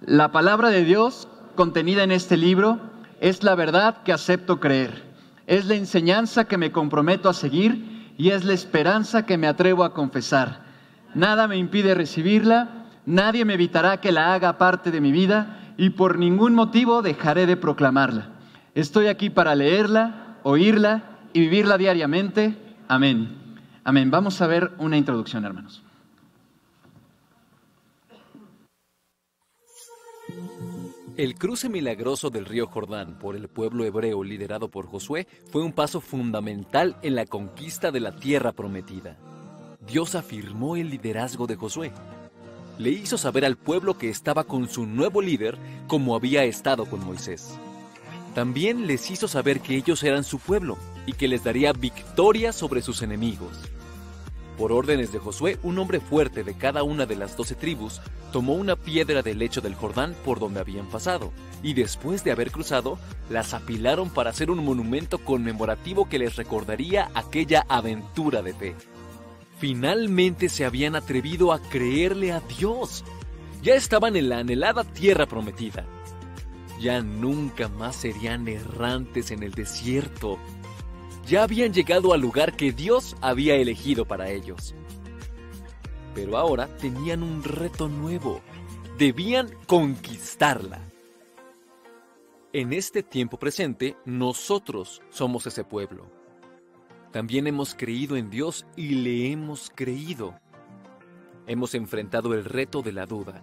La palabra de Dios contenida en este libro es la verdad que acepto creer, es la enseñanza que me comprometo a seguir y es la esperanza que me atrevo a confesar. Nada me impide recibirla, nadie me evitará que la haga parte de mi vida y por ningún motivo dejaré de proclamarla. Estoy aquí para leerla, oírla y vivirla diariamente. Amén. Amén. Vamos a ver una introducción, hermanos. El cruce milagroso del río Jordán por el pueblo hebreo liderado por Josué fue un paso fundamental en la conquista de la tierra prometida. Dios afirmó el liderazgo de Josué. Le hizo saber al pueblo que estaba con su nuevo líder como había estado con Moisés. También les hizo saber que ellos eran su pueblo y que les daría victoria sobre sus enemigos. Por órdenes de Josué, un hombre fuerte de cada una de las 12 tribus tomó una piedra del lecho del Jordán por donde habían pasado, y después de haber cruzado, las apilaron para hacer un monumento conmemorativo que les recordaría aquella aventura de fe. Finalmente se habían atrevido a creerle a Dios. Ya estaban en la anhelada tierra prometida. Ya nunca más serían errantes en el desierto. Ya habían llegado al lugar que Dios había elegido para ellos. Pero ahora tenían un reto nuevo. Debían conquistarla. En este tiempo presente, nosotros somos ese pueblo. También hemos creído en Dios y le hemos creído. Hemos enfrentado el reto de la duda.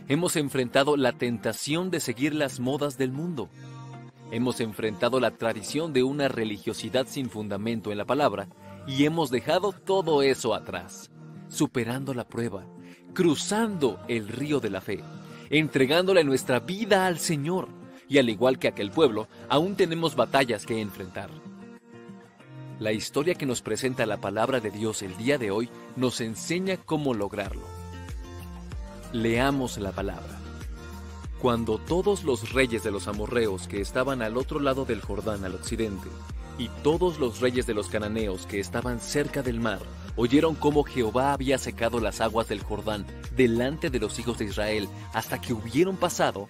Hemos enfrentado la tentación de seguir las modas del mundo. Hemos enfrentado la tradición de una religiosidad sin fundamento en la palabra y hemos dejado todo eso atrás, superando la prueba, cruzando el río de la fe, entregándole nuestra vida al Señor y al igual que aquel pueblo, aún tenemos batallas que enfrentar. La historia que nos presenta la palabra de Dios el día de hoy nos enseña cómo lograrlo. Leamos la palabra. Cuando todos los reyes de los amorreos que estaban al otro lado del Jordán al occidente, y todos los reyes de los cananeos que estaban cerca del mar, oyeron cómo Jehová había secado las aguas del Jordán delante de los hijos de Israel hasta que hubieron pasado,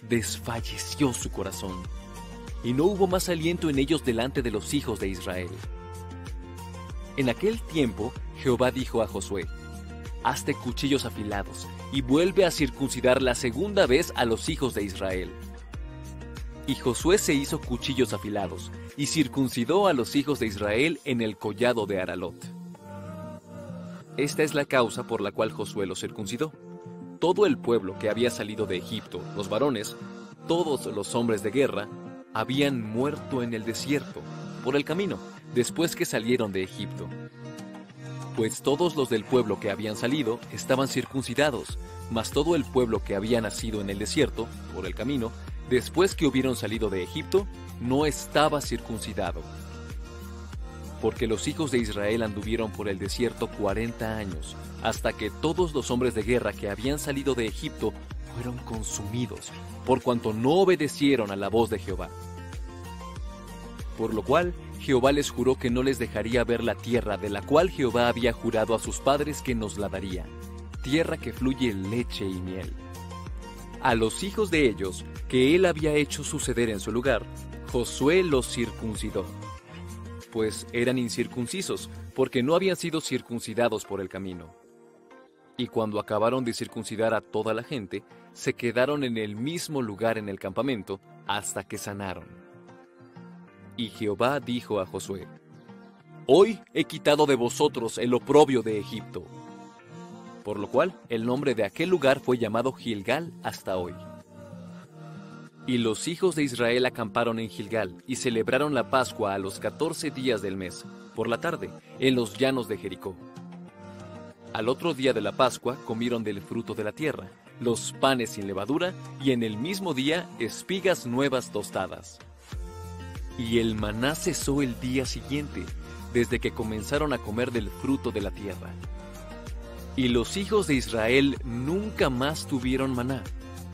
desfalleció su corazón, y no hubo más aliento en ellos delante de los hijos de Israel. En aquel tiempo, Jehová dijo a Josué: hazte cuchillos afilados y vuelve a circuncidar la segunda vez a los hijos de Israel. Y Josué se hizo cuchillos afilados y circuncidó a los hijos de Israel en el collado de Aralot. Esta es la causa por la cual Josué los circuncidó. Todo el pueblo que había salido de Egipto, los varones, todos los hombres de guerra, habían muerto en el desierto, por el camino, después que salieron de Egipto. Pues todos los del pueblo que habían salido estaban circuncidados, mas todo el pueblo que había nacido en el desierto, por el camino, después que hubieron salido de Egipto, no estaba circuncidado. Porque los hijos de Israel anduvieron por el desierto 40 años, hasta que todos los hombres de guerra que habían salido de Egipto fueron consumidos, por cuanto no obedecieron a la voz de Jehová. Por lo cual, Jehová les juró que no les dejaría ver la tierra de la cual Jehová había jurado a sus padres que nos la daría, tierra que fluye leche y miel. A los hijos de ellos, que él había hecho suceder en su lugar, Josué los circuncidó, pues eran incircuncisos, porque no habían sido circuncidados por el camino. Y cuando acabaron de circuncidar a toda la gente, se quedaron en el mismo lugar en el campamento hasta que sanaron. Y Jehová dijo a Josué: hoy he quitado de vosotros el oprobio de Egipto. Por lo cual el nombre de aquel lugar fue llamado Gilgal hasta hoy. Y los hijos de Israel acamparon en Gilgal y celebraron la Pascua a los 14 días del mes, por la tarde, en los llanos de Jericó. Al otro día de la Pascua comieron del fruto de la tierra, los panes sin levadura, y en el mismo día espigas nuevas tostadas. Y el maná cesó el día siguiente, desde que comenzaron a comer del fruto de la tierra. Y los hijos de Israel nunca más tuvieron maná,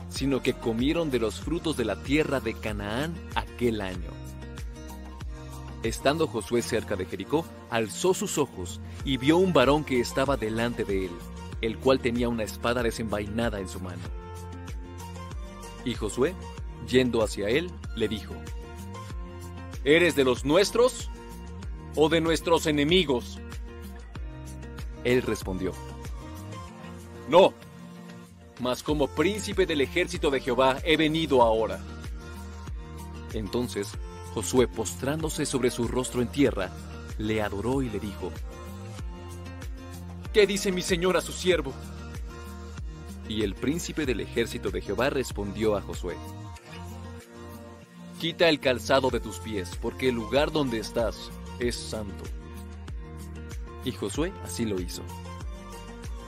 sino que comieron de los frutos de la tierra de Canaán aquel año. Estando Josué cerca de Jericó, alzó sus ojos y vio un varón que estaba delante de él, el cual tenía una espada desenvainada en su mano. Y Josué, yendo hacia él, le dijo: ¿Eres de los nuestros o de nuestros enemigos? Él respondió: No, mas como príncipe del ejército de Jehová he venido ahora. Entonces Josué, postrándose sobre su rostro en tierra, le adoró y le dijo: ¿Qué dice mi señor a su siervo? Y el príncipe del ejército de Jehová respondió a Josué: Quita el calzado de tus pies, porque el lugar donde estás es santo. Y Josué así lo hizo.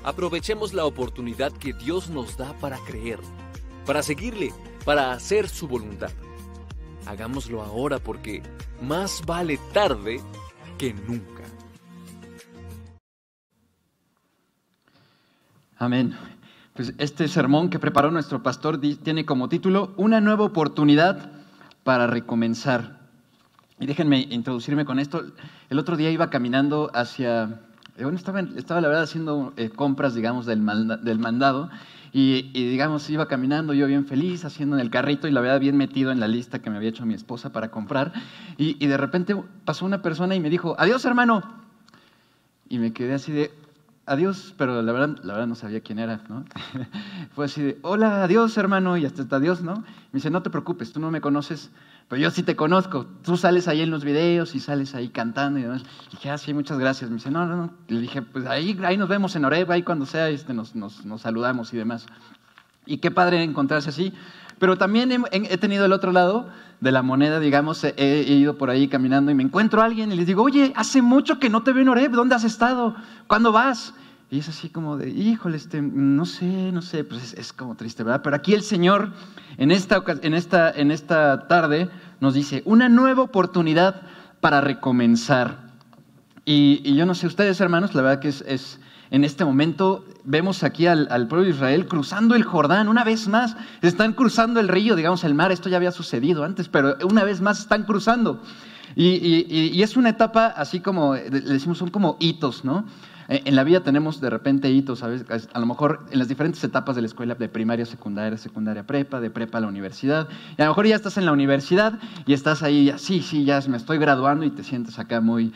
Aprovechemos la oportunidad que Dios nos da para creer, para seguirle, para hacer su voluntad. Hagámoslo ahora, porque más vale tarde que nunca. Amén. Pues este sermón que preparó nuestro pastor tiene como título Una nueva oportunidad para recomenzar. Y déjenme introducirme con esto. El otro día iba caminando hacia... estaba la verdad haciendo compras, digamos, del mandado. Y digamos, iba caminando yo bien feliz, haciendo en el carrito y la verdad bien metido en la lista que me había hecho mi esposa para comprar. Y de repente pasó una persona y me dijo: adiós, hermano. Y me quedé así de... adiós, pero la verdad no sabía quién era, ¿no? Fue así de, hola, adiós, hermano, y hasta adiós, ¿no? Me dice: no te preocupes, tú no me conoces, pero yo sí te conozco. Tú sales ahí en los videos y sales ahí cantando y demás. Y dije: sí, muchas gracias. Me dice: no. Y le dije: pues ahí nos vemos en Oreb, ahí cuando sea, nos saludamos y demás. Y qué padre encontrarse así. Pero también he tenido el otro lado de la moneda, digamos, he ido por ahí caminando y me encuentro a alguien y les digo: oye, hace mucho que no te veo en Oreb, ¿dónde has estado? ¿Cuándo vas? Y es así como de, híjole, no sé, pues es como triste, ¿verdad? Pero aquí el Señor, en esta tarde, nos dice, una nueva oportunidad para recomenzar. Y yo no sé, ustedes, hermanos, la verdad que es en este momento, vemos aquí al pueblo de Israel cruzando el Jordán, una vez más, están cruzando el río, digamos, el mar. Esto ya había sucedido antes, pero una vez más están cruzando. Y es una etapa, así como, le decimos, son como hitos, ¿no? En la vida tenemos de repente hitos, ¿sabes? A lo mejor en las diferentes etapas de la escuela, de primaria, secundaria, prepa, de prepa a la universidad. Y a lo mejor ya estás en la universidad y estás ahí, sí, ya me estoy graduando y te sientes acá muy,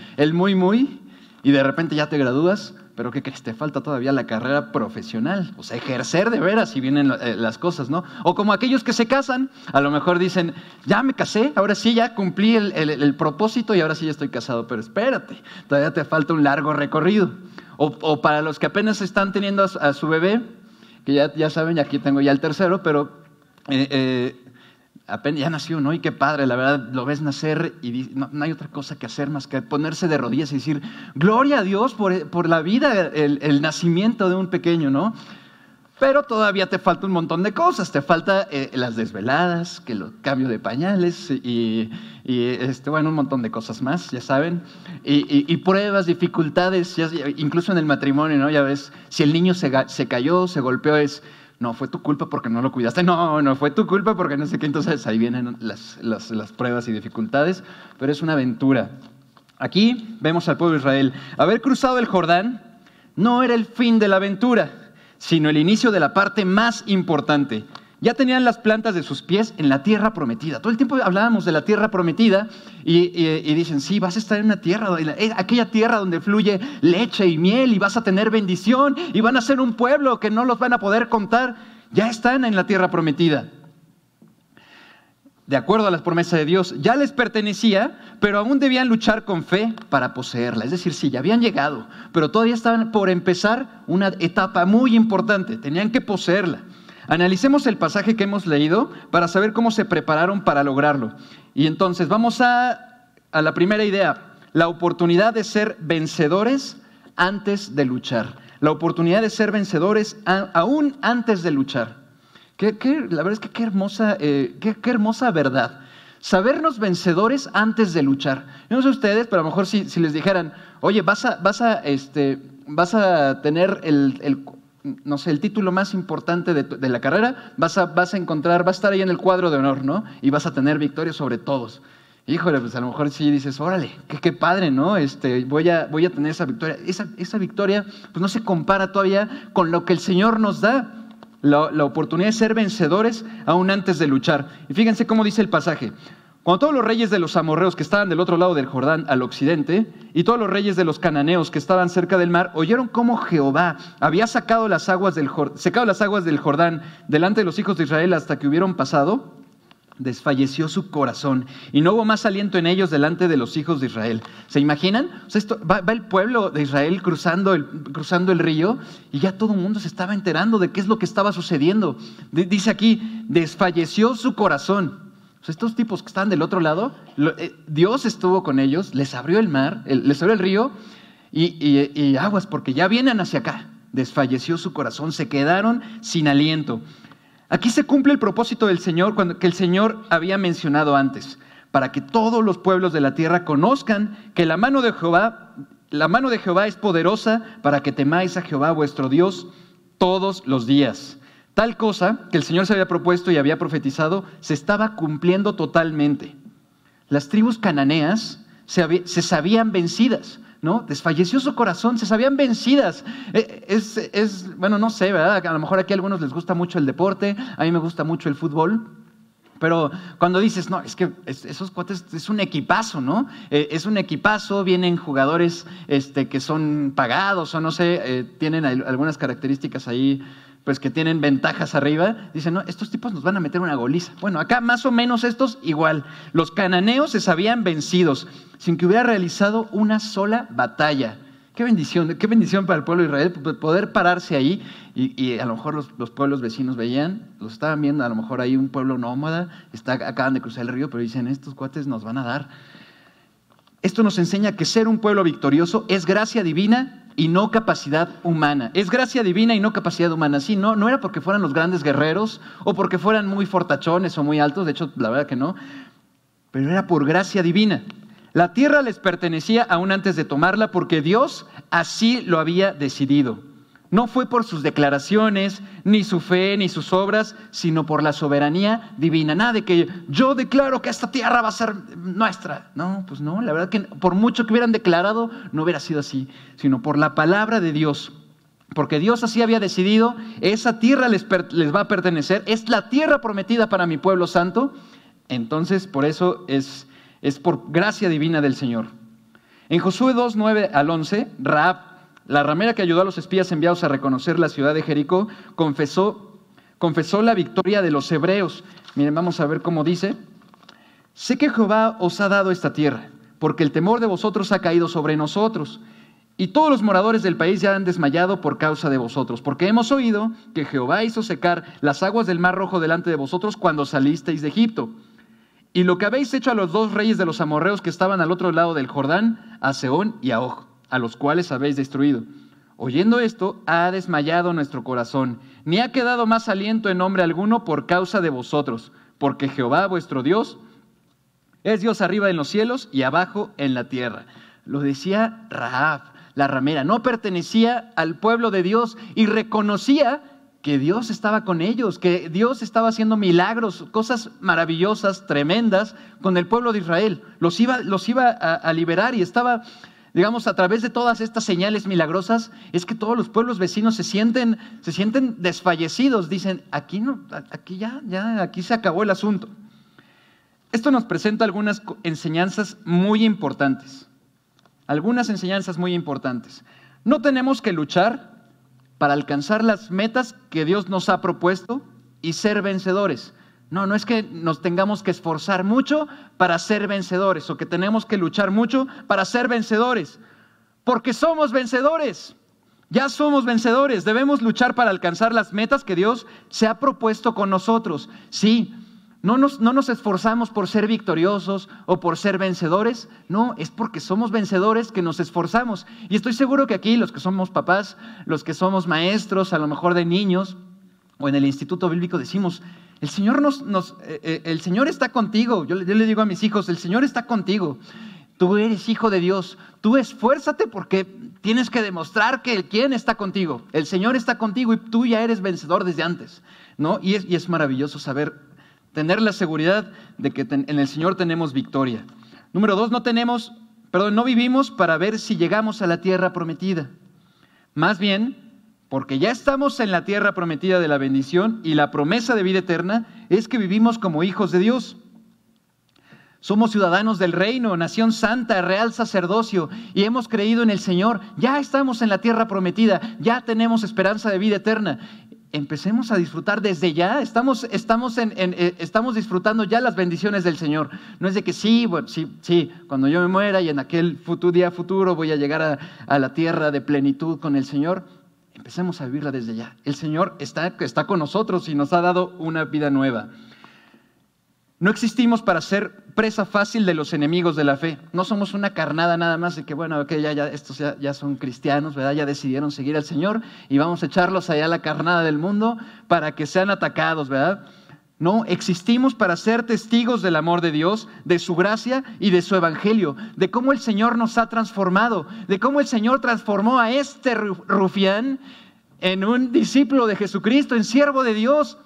y de repente ya te gradúas, pero ¿qué crees? Te falta todavía la carrera profesional, o sea, ejercer de veras si vienen las cosas, ¿no? O como aquellos que se casan, a lo mejor dicen, ya me casé, ahora sí ya cumplí el propósito y ahora sí ya estoy casado, pero espérate, todavía te falta un largo recorrido. O para los que apenas están teniendo a su bebé, que ya saben, aquí tengo ya el tercero, pero apenas ya nació, ¿no? Y qué padre, la verdad, lo ves nacer y no hay otra cosa que hacer más que ponerse de rodillas y decir, gloria a Dios por la vida, el nacimiento de un pequeño, ¿no? Pero todavía te falta un montón de cosas, te falta las desveladas, que los cambios de pañales y bueno, un montón de cosas más, ya saben, y pruebas, dificultades, incluso en el matrimonio, ¿no? Ya ves, si el niño se cayó, se golpeó, no fue tu culpa porque no lo cuidaste, no fue tu culpa porque no sé qué. Entonces ahí vienen las pruebas y dificultades, pero es una aventura. Aquí vemos al pueblo de Israel. Haber cruzado el Jordán no era el fin de la aventura, sino el inicio de la parte más importante. Ya tenían las plantas de sus pies en la tierra prometida. Todo el tiempo hablábamos de la tierra prometida y dicen, sí, vas a estar en una tierra, aquella tierra donde fluye leche y miel y vas a tener bendición y van a ser un pueblo que no los van a poder contar. Ya están en la tierra prometida. De acuerdo a las promesas de Dios, ya les pertenecía, pero aún debían luchar con fe para poseerla. Es decir, sí, ya habían llegado, pero todavía estaban por empezar una etapa muy importante. Tenían que poseerla. Analicemos el pasaje que hemos leído para saber cómo se prepararon para lograrlo. Y entonces vamos a la primera idea, la oportunidad de ser vencedores antes de luchar. La oportunidad de ser vencedores aún antes de luchar. La verdad es que qué hermosa verdad. Sabernos vencedores antes de luchar. Yo no sé ustedes, pero a lo mejor si les dijeran, oye, vas a tener el título más importante de la carrera, vas a estar ahí en el cuadro de honor, ¿no? Y vas a tener victoria sobre todos. Híjole, pues a lo mejor sí dices, órale, qué padre, ¿no? Voy a tener esa victoria. Esa victoria pues no se compara todavía con lo que el Señor nos da. la oportunidad de ser vencedores aún antes de luchar. Y fíjense cómo dice el pasaje. Cuando todos los reyes de los amorreos que estaban del otro lado del Jordán al occidente y todos los reyes de los cananeos que estaban cerca del mar oyeron cómo Jehová había secado las aguas del Jordán delante de los hijos de Israel hasta que hubieron pasado, desfalleció su corazón y no hubo más aliento en ellos delante de los hijos de Israel. ¿Se imaginan? O sea, va el pueblo de Israel cruzando el río y ya todo el mundo se estaba enterando de qué es lo que estaba sucediendo. Dice aquí, desfalleció su corazón. O sea, estos tipos que estaban del otro lado, Dios estuvo con ellos, les abrió el mar, les abrió el río y aguas, porque ya vienen hacia acá. Desfalleció su corazón, se quedaron sin aliento. Aquí se cumple el propósito del Señor que el Señor había mencionado antes, para que todos los pueblos de la tierra conozcan que la mano de Jehová es poderosa para que temáis a Jehová vuestro Dios todos los días. Tal cosa que el Señor se había propuesto y había profetizado se estaba cumpliendo totalmente. Las tribus cananeas se sabían vencidas, ¿no? Desfalleció su corazón, se sabían vencidas. Bueno, no sé, ¿verdad? A lo mejor aquí a algunos les gusta mucho el deporte, a mí me gusta mucho el fútbol. Pero cuando dices, no, es que esos cuates es un equipazo, ¿no? Es un equipazo, vienen jugadores que son pagados o no sé, tienen algunas características ahí, pues que tienen ventajas arriba. Dicen, no, estos tipos nos van a meter una goliza. Bueno, acá más o menos estos igual. Los cananeos se sabían vencidos sin que hubiera realizado una sola batalla. Qué bendición para el pueblo de Israel poder pararse ahí y a lo mejor los pueblos vecinos veían, los estaban viendo, a lo mejor hay un pueblo nómada, acaban de cruzar el río, pero dicen, estos cuates nos van a dar. Esto nos enseña que ser un pueblo victorioso es gracia divina y no capacidad humana. Es gracia divina y no capacidad humana. Sí, no era porque fueran los grandes guerreros o porque fueran muy fortachones o muy altos, de hecho, la verdad que no, pero era por gracia divina. La tierra les pertenecía aún antes de tomarla porque Dios así lo había decidido. No fue por sus declaraciones, ni su fe, ni sus obras, sino por la soberanía divina. Nada de que yo declaro que esta tierra va a ser nuestra. No, pues no, la verdad que por mucho que hubieran declarado, no hubiera sido así, sino por la palabra de Dios. Porque Dios así había decidido, esa tierra les va a pertenecer, es la tierra prometida para mi pueblo santo. Entonces, por eso es por gracia divina del Señor. En Josué 2, 9 al 11, Rahab, la ramera que ayudó a los espías enviados a reconocer la ciudad de Jericó, confesó la victoria de los hebreos. Miren, vamos a ver cómo dice. Sé que Jehová os ha dado esta tierra, porque el temor de vosotros ha caído sobre nosotros, y todos los moradores del país ya han desmayado por causa de vosotros, porque hemos oído que Jehová hizo secar las aguas del mar Rojo delante de vosotros cuando salisteis de Egipto. Y lo que habéis hecho a los dos reyes de los amorreos que estaban al otro lado del Jordán, a Sehón y a Og, a los cuales habéis destruido. Oyendo esto, ha desmayado nuestro corazón, ni ha quedado más aliento en hombre alguno por causa de vosotros, porque Jehová vuestro Dios es Dios arriba en los cielos y abajo en la tierra. Lo decía Rahab, la ramera, no pertenecía al pueblo de Dios y reconocía que Dios estaba con ellos, que Dios estaba haciendo milagros, cosas maravillosas, tremendas con el pueblo de Israel. Los iba a liberar y estaba, digamos, a través de todas estas señales milagrosas, es que todos los pueblos vecinos se sienten desfallecidos. Dicen, aquí se acabó el asunto. Esto nos presenta algunas enseñanzas muy importantes. No tenemos que luchar para alcanzar las metas que Dios nos ha propuesto y ser vencedores. No es que nos tengamos que esforzar mucho para ser vencedores o que tenemos que luchar mucho para ser vencedores, porque somos vencedores, ya somos vencedores. Debemos luchar para alcanzar las metas que Dios se ha propuesto con nosotros. Sí, no nos esforzamos por ser victoriosos o por ser vencedores, no, es porque somos vencedores que nos esforzamos. Y estoy seguro que aquí los que somos papás, los que somos maestros, a lo mejor de niños o en el Instituto Bíblico decimos, el Señor el Señor está contigo. Yo le digo a mis hijos, el Señor está contigo. Tú eres hijo de Dios. Tú esfuérzate porque tienes que demostrar que ¿quién está contigo? El Señor está contigo y tú ya eres vencedor desde antes, ¿no? Y es maravilloso tener la seguridad de que en el Señor tenemos victoria. Número 2, no vivimos para ver si llegamos a la tierra prometida. Más bien, porque ya estamos en la tierra prometida de la bendición y la promesa de vida eterna es que vivimos como hijos de Dios. Somos ciudadanos del reino, nación santa, real sacerdocio, y hemos creído en el Señor. Ya estamos en la tierra prometida, ya tenemos esperanza de vida eterna. Empecemos a disfrutar desde ya, estamos disfrutando ya las bendiciones del Señor. No es de que sí, cuando yo me muera y en aquel día futuro voy a llegar a la tierra de plenitud con el Señor. Empecemos a vivirla desde ya. El Señor está con nosotros y nos ha dado una vida nueva. No existimos para ser presa fácil de los enemigos de la fe. No somos una carnada nada más de que, estos ya son cristianos, ¿verdad? Ya decidieron seguir al Señor y vamos a echarlos allá a la carnada del mundo para que sean atacados, ¿verdad? No, existimos para ser testigos del amor de Dios, de su gracia y de su evangelio, de cómo el Señor nos ha transformado, de cómo el Señor transformó a este rufián en un discípulo de Jesucristo, en siervo de Dios.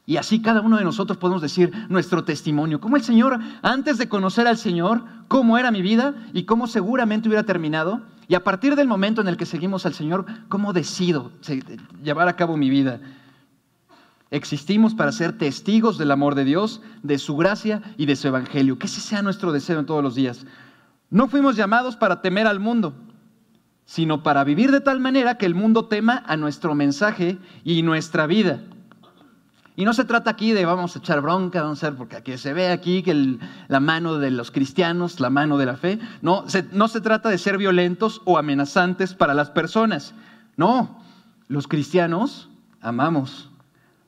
Y así cada uno de nosotros podemos decir nuestro testimonio. Cómo el Señor, antes de conocer al Señor, cómo era mi vida y cómo seguramente hubiera terminado. Y a partir del momento en el que seguimos al Señor, cómo decido llevar a cabo mi vida. Existimos para ser testigos del amor de Dios, de su gracia y de su evangelio. Que ese sea nuestro deseo en todos los días. No fuimos llamados para temer al mundo, sino para vivir de tal manera que el mundo tema a nuestro mensaje y nuestra vida. Y no se trata aquí de vamos a echar bronca, vamos a hacer, porque aquí se ve aquí que la mano de los cristianos, la mano de la fe. No se trata de ser violentos o amenazantes para las personas. No, los cristianos amamos,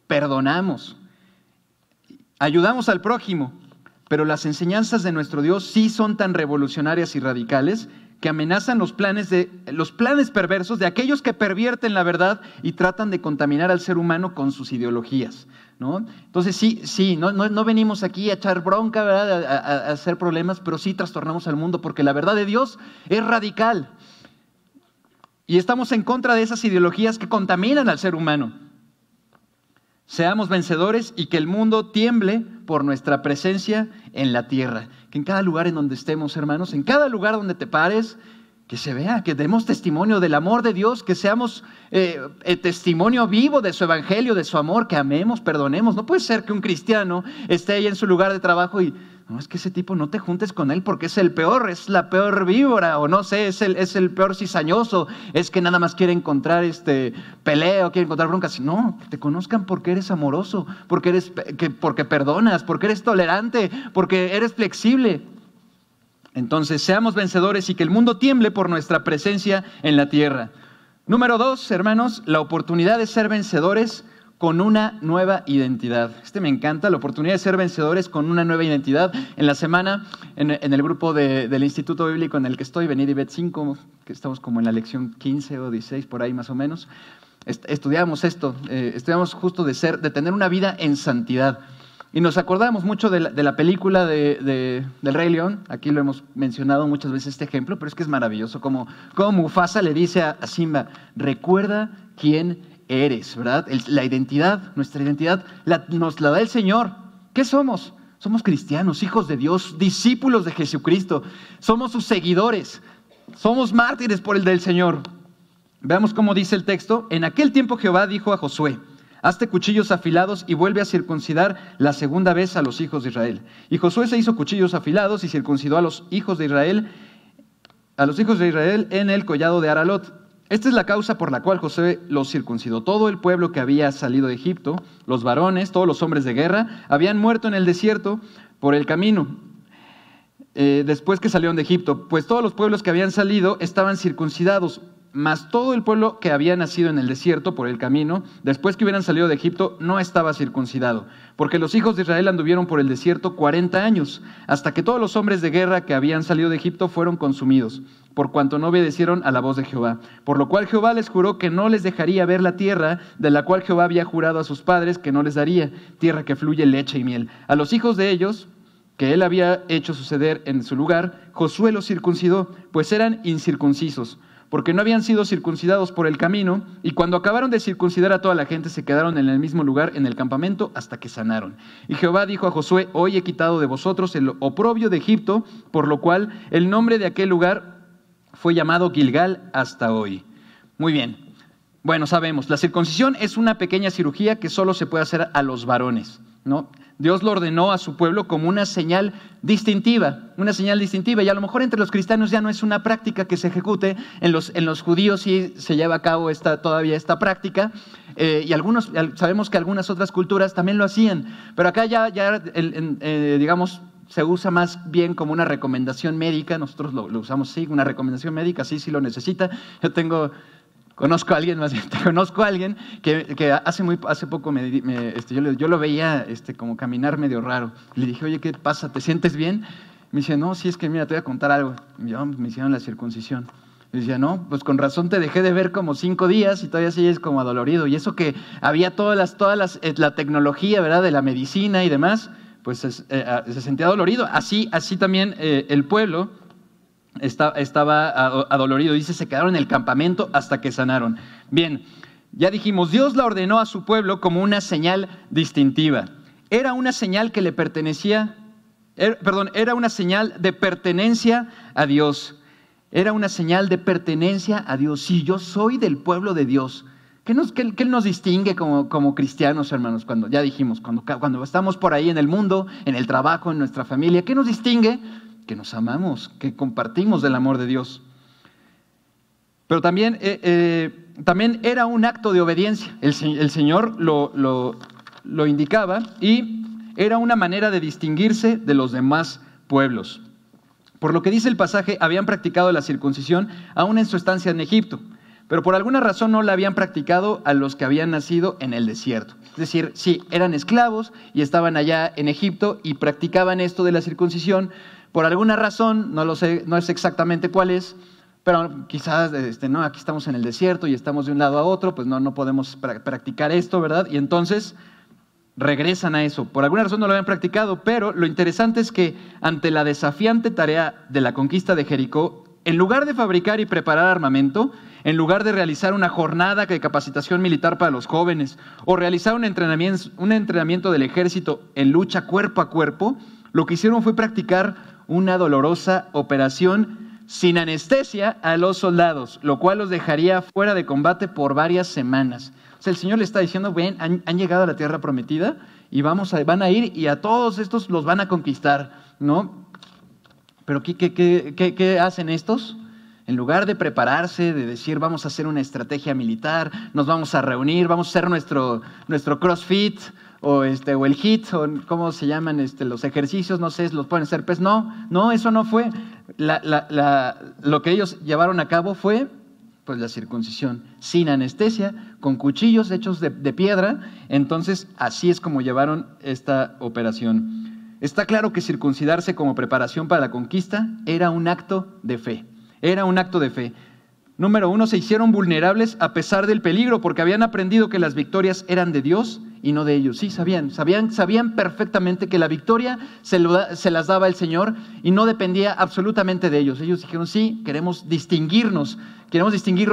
perdonamos, ayudamos al prójimo, pero las enseñanzas de nuestro Dios sí son tan revolucionarias y radicales que amenazan los planes perversos de aquellos que pervierten la verdad y tratan de contaminar al ser humano con sus ideologías, ¿no? Entonces no venimos aquí a echar bronca, ¿verdad? A hacer problemas, pero sí trastornamos al mundo porque la verdad de Dios es radical. Y estamos en contra de esas ideologías que contaminan al ser humano. Seamos vencedores y que el mundo tiemble por nuestra presencia en la tierra. Que en cada lugar en donde estemos, hermanos, en cada lugar donde te pares, que se vea, que demos testimonio del amor de Dios, que seamos testimonio vivo de su evangelio, de su amor, que amemos, perdonemos. No puede ser que un cristiano esté ahí en su lugar de trabajo y no, es que ese tipo no te juntes con él porque es el peor, es la peor víbora, o no sé, es el peor cizañoso, es que nada más quiere encontrar peleo, quiere encontrar broncas. No, que te conozcan porque eres amoroso, porque perdonas, porque eres tolerante, porque eres flexible. Entonces, seamos vencedores y que el mundo tiemble por nuestra presencia en la tierra. Número 2, hermanos, la oportunidad de ser vencedores con una nueva identidad. Me encanta, la oportunidad de ser vencedores con una nueva identidad. En la semana, en el grupo del Instituto Bíblico en el que estoy, Venid y Ved 5, que estamos como en la lección 15 o 16, por ahí más o menos, estudiamos esto, estudiamos justo de tener una vida en santidad. Y nos acordamos mucho de la película del Rey León. Aquí lo hemos mencionado muchas veces este ejemplo, pero es que es maravilloso. Como Mufasa le dice a Simba, recuerda quién eres, ¿verdad? La identidad, nuestra identidad, nos la da el Señor. ¿Qué somos? Somos cristianos, hijos de Dios, discípulos de Jesucristo. Somos sus seguidores. Somos mártires por el del Señor. Veamos cómo dice el texto. En aquel tiempo Jehová dijo a Josué, hazte cuchillos afilados y vuelve a circuncidar la segunda vez a los hijos de Israel. Y Josué se hizo cuchillos afilados y circuncidó a los hijos de Israel en el collado de Aralot. Esta es la causa por la cual Josué los circuncidó. Todo el pueblo que había salido de Egipto, los varones, todos los hombres de guerra, habían muerto en el desierto por el camino, después que salieron de Egipto. Pues todos los pueblos que habían salido estaban circuncidados, mas todo el pueblo que había nacido en el desierto por el camino, después que hubieran salido de Egipto, no estaba circuncidado. Porque los hijos de Israel anduvieron por el desierto 40 años, hasta que todos los hombres de guerra que habían salido de Egipto fueron consumidos, por cuanto no obedecieron a la voz de Jehová. Por lo cual Jehová les juró que no les dejaría ver la tierra de la cual Jehová había jurado a sus padres que no les daría, tierra que fluye leche y miel. A los hijos de ellos, que él había hecho suceder en su lugar, Josué los circuncidó, pues eran incircuncisos, porque no habían sido circuncidados por el camino, y cuando acabaron de circuncidar a toda la gente, se quedaron en el mismo lugar en el campamento hasta que sanaron. Y Jehová dijo a Josué, hoy he quitado de vosotros el oprobio de Egipto, por lo cual el nombre de aquel lugar fue llamado Gilgal hasta hoy. Muy bien. Bueno, sabemos, la circuncisión es una pequeña cirugía que solo se puede hacer a los varones, ¿no? Dios lo ordenó a su pueblo como una señal distintiva, y a lo mejor entre los cristianos ya no es una práctica que se ejecute, en los judíos sí se lleva a cabo todavía esta práctica, y sabemos que algunas otras culturas también lo hacían, pero acá digamos, se usa más bien como una recomendación médica. Nosotros lo usamos así, una recomendación médica, sí lo necesita. Conozco a alguien que hace poco yo lo veía como caminar medio raro. Le dije, oye, ¿qué pasa? ¿Te sientes bien? Me dice, no, sí, es que mira, te voy a contar algo. Me hicieron la circuncisión. Le decía, no, pues con razón te dejé de ver como 5 días y todavía sigues como adolorido. Y eso que había la tecnología, ¿verdad?, de la medicina y demás, pues se sentía dolorido. Así también el pueblo estaba adolorido. Dice, se quedaron en el campamento hasta que sanaron. Bien, ya dijimos, Dios la ordenó a su pueblo como una señal distintiva. Era una señal que le pertenecía, era una señal de pertenencia a Dios. Era una señal de pertenencia a Dios. Sí, yo soy del pueblo de Dios. ¿Qué nos distingue como cristianos, hermanos? Ya dijimos, cuando estamos por ahí en el mundo, en el trabajo, en nuestra familia, ¿qué nos distingue? Que nos amamos, que compartimos del amor de Dios. Pero también era un acto de obediencia. El Señor lo indicaba y era una manera de distinguirse de los demás pueblos. Por lo que dice el pasaje, habían practicado la circuncisión aún en su estancia en Egipto, pero por alguna razón no la habían practicado a los que habían nacido en el desierto. Es decir, sí, eran esclavos y estaban allá en Egipto y practicaban esto de la circuncisión. Por alguna razón, no lo sé, no sé exactamente cuál es, pero quizás, no, aquí estamos en el desierto y estamos de un lado a otro, pues no podemos practicar esto, ¿verdad? Y entonces regresan a eso. Por alguna razón no lo habían practicado, pero lo interesante es que ante la desafiante tarea de la conquista de Jericó, en lugar de fabricar y preparar armamento, en lugar de realizar una jornada de capacitación militar para los jóvenes o realizar un entrenamiento del ejército en lucha cuerpo a cuerpo, lo que hicieron fue practicar una dolorosa operación sin anestesia a los soldados, lo cual los dejaría fuera de combate por varias semanas. O sea, el Señor le está diciendo, ven, han llegado a la tierra prometida y van a ir y a todos estos los van a conquistar, ¿no? Pero ¿qué hacen estos? En lugar de prepararse, de decir, vamos a hacer una estrategia militar, nos vamos a reunir, vamos a hacer nuestro CrossFit, o el HIIT, o cómo se llaman los ejercicios, no sé, los pueden hacer, pues no, eso no fue. Lo que ellos llevaron a cabo fue pues la circuncisión, sin anestesia, con cuchillos hechos de piedra. Entonces así es como llevaron esta operación. Está claro que circuncidarse como preparación para la conquista era un acto de fe. Número 1, se hicieron vulnerables a pesar del peligro, porque habían aprendido que las victorias eran de Dios y no de ellos. Sí, sabían perfectamente que la victoria se las daba el Señor y no dependía absolutamente de ellos. Ellos dijeron, sí, queremos distinguirnos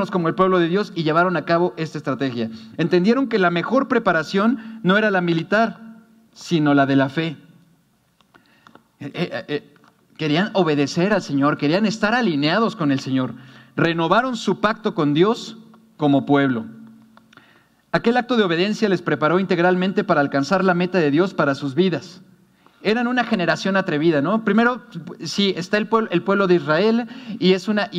como el pueblo de Dios, y llevaron a cabo esta estrategia. Entendieron que la mejor preparación no era la militar, sino la de la fe. Querían obedecer al Señor, querían estar alineados con el Señor. Renovaron su pacto con Dios como pueblo. Aquel acto de obediencia les preparó integralmente para alcanzar la meta de Dios para sus vidas. Eran una generación atrevida, ¿no? Primero, sí, está el pueblo de Israel y es una